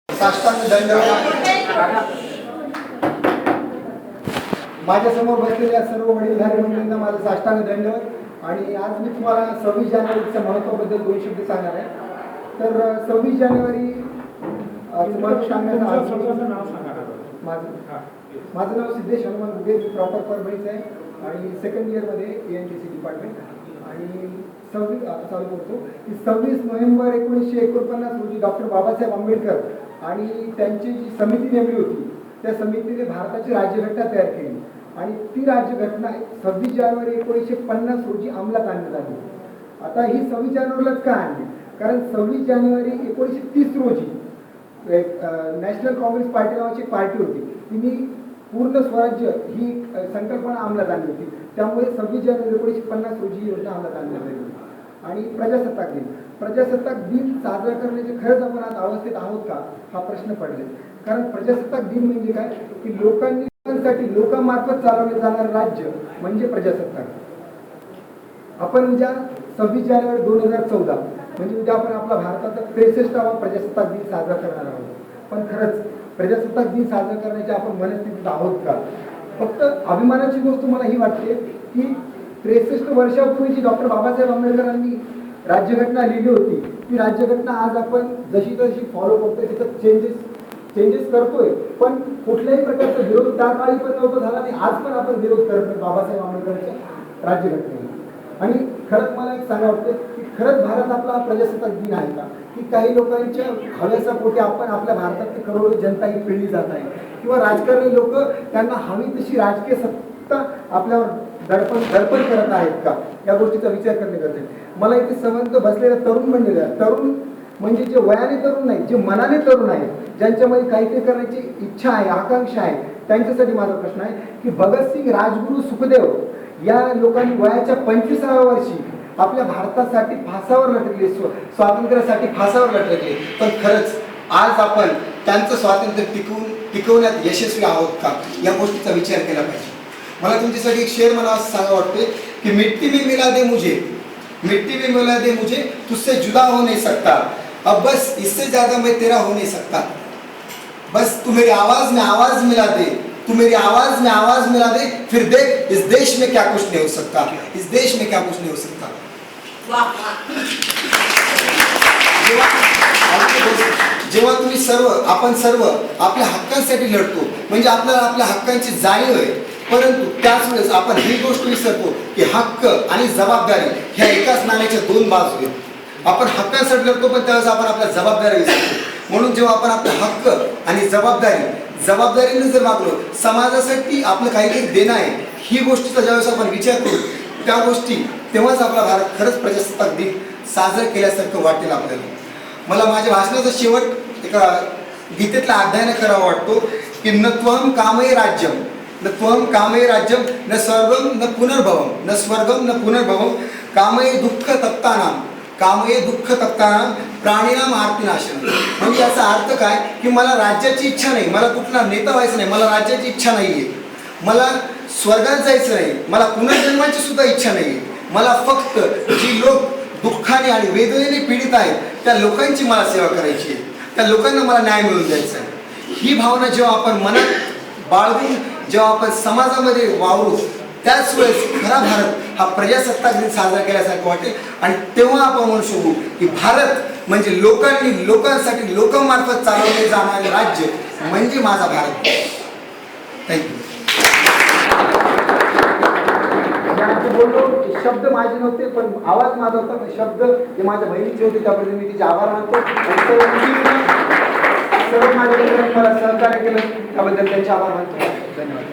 साष्टांग दंडवत. माझ्या समोर बसलेल्या सर्व वडीलधारी मंडळींना माझा साष्टांग दंडवत. आणि आज मी तुम्हाला 26 जानेवारीच्या महत्त्वाबद्दल 2 शब्द सांगणार आहे. तर 26 जानेवारी माझं नाव सिद्धेश हनुमान गुगे, प्रॉपर परभणीचं आहे आणि सेकंड इयरमध्ये ANTC डिपार्टमेंट. आणि 26 नोव्हेंबर 1949 रोजी डॉक्टर बाबासाहेब आंबेडकर आणि त्यांची जी समिती नेमली होती त्या समितीने भारताची राज्यघटना तयार केली आणि ती राज्यघटना 26 जानेवारी 1950 रोजी अंमलात आणण्यात आली. आता ही 26 जानेवारीलाच का आणली? कारण 26 जानेवारी 1930 रोजी नॅशनल काँग्रेस पार्टी नावाची पार्टी होती, तिने पूर्ण स्वराज्य ही संकल्पना अंमलात आणली होती. त्यामुळे 26 जानेवारी 1950 रोजी ही योजना अंमलात आणण्यात आली. आणि प्रजासत्ताक दिन साजरा करण्याचे खरंच आपण आज अवस्थेत आहोत का हा प्रश्न पडले. कारण प्रजासत्ताक दिन म्हणजे काय की लोकांसाठी लोकांमार्फत चालवले जाणारे राज्य म्हणजे प्रजासत्ताक. आपण उद्या 26 जानेवारी 2014 म्हणजे उद्या आपण आपला भारताचा 63वा प्रजासत्ताक दिन साजरा करणार आहोत. पण खरंच प्रजासत्ताक दिन साजरा करण्याच्या आपण मनस्थितीत आहोत का? फक्त अभिमानाची गोष्ट मला ही वाटते की 63 वर्षापूर्वी जी डॉक्टर बाबासाहेब आंबेडकरांनी राज्यघटना लिहिली होती ती राज्यघटना आज आपण जशी तशी फॉलो करतोय, तिथं चेंजेस करतोय, पण कुठल्याही प्रकारचा विरोध त्या काळी पण नव्हता झाला आणि आज पण आपण विरोध करतोय बाबासाहेब आंबेडकरांच्या राज्यघटनेला. आणि खरंच मला एक सांगा वाटतं की खरंच भारत आपला प्रजासत्ताक दिन आहे का? की काही लोकांच्या हव्यासापोटी आपण आपल्या भारतातली करोडो जनता ही पिळली जात आहे किंवा राजकारणी लोक त्यांना हवी तशी राजकीय सत्ता आपल्यावर दडपण करत आहेत का? या गोष्टीचा विचार करणे गरजेचे आहे. मला इथे संबंध बसलेल्या तरुण म्हणजे जे वयाने तरुण नाही, जे मनाने तरुण आहेत, ज्यांच्यामध्ये काहीतरी करण्याची इच्छा आहे, आकांक्षा आहे, त्यांच्यासाठी माझा प्रश्न आहे की भगतसिंग, राजगुरू, सुखदेव या लोकांनी वयाच्या 25व्या वर्षी आपल्या भारतासाठी फासावर लटकले, स्वातंत्र्यासाठी फासावर लटकले. पण खरंच आज आपण त्यांचं स्वातंत्र्य टिकवण्यात यशस्वी आहोत का या गोष्टीचा विचार केला पाहिजे. मला तुमच्यासाठी एक शेर मला असं सांगा वाटते की मिट्टी में मिला दे मुझे तुझसे जुदा हो नहीं सकता, अब बस इससे ज्यादा मैं तेरा हो नहीं सकता, बस तू मेरी आवाज में आवाज मिला दे, तू मेरी आवाज में आवाज मिला दे, फिर देख इस देश में क्या कुछ नहीं हो सकता, इस देश में क्या कुछ नहीं हो सकता. जेव्हा आपण सर्व आपल्या हक्कांसाठी लढतो म्हणजे आपल्याला आपल्या हक्कांची जाणीव आहे, परंतु त्याच वेळेस आपण ही गोष्ट विसरतो की हक्क आणि जबाबदारी ह्या एकाच नाण्याच्या 2 बाजू आहेत. आपण हक्कांसाठी लढतो पण त्यावेळेस आपण आपल्या जबाबदारी विसरतो. म्हणून जेव्हा आपण आपला हक्क आणि जबाबदारीने जर वागलो, समाजासाठी आपलं काहीतरी देणं आहे ही गोष्टीचा ज्यावेळेस आपण विचार करू त्या गोष्टी तेव्हाच आपला भारत खरंच प्रजासत्ताक दिन साजरा केल्यासारखं वाटेल आपल्याला. मला माझ्या भाषणाचा शेवट एका गीतेतल्या अध्यायाने करावा वाटतो की न त्वं कामये राज्यम न स्वर्गम न पुनर्भवम कामये दुःख तप्तानाम प्राणिनाम आर्तिनाशनम. म्हणजे याचा अर्थ काय की मला राज्याची इच्छा नाही, मला कुठला नेता व्हायचं नाही, मला राज्याची इच्छा नाहीये, मला स्वर्गात जायचं नाही, मला पुनर्जन्माची सुद्धा इच्छा नाहीये, मला फक्त जी लोक दुःखाने आणि वेदनेने पीडित आहेत त्या लोकांची मला सेवा करायची आहे, त्या लोकांना मला न्याय मिळवून द्यायचा आहे. ही भावना जेव्हा आपण मनात बाळगून जेव्हा आपण समाजामध्ये वावरू त्याच वेळेस खरा भारत हा प्रजासत्ताक दिन साजरा केल्यासारखं वाटेल. आणि तेव्हा आपण म्हणू शकू की भारत म्हणजे लोकांसाठी लोकांमार्फत चालवले जाणारे राज्य म्हणजे माझा भारत. थँक्यू. बोललो शब्द माझे नव्हते पण आवाज माझा होता, पण शब्द जे माझ्या बहिणीचे होते त्याबद्दल मी तिचे आभार मानतो. सर्व माझ्या मला सहकार्य केलं त्याबद्दल त्यांचे आभार मानतो. धन्यवाद.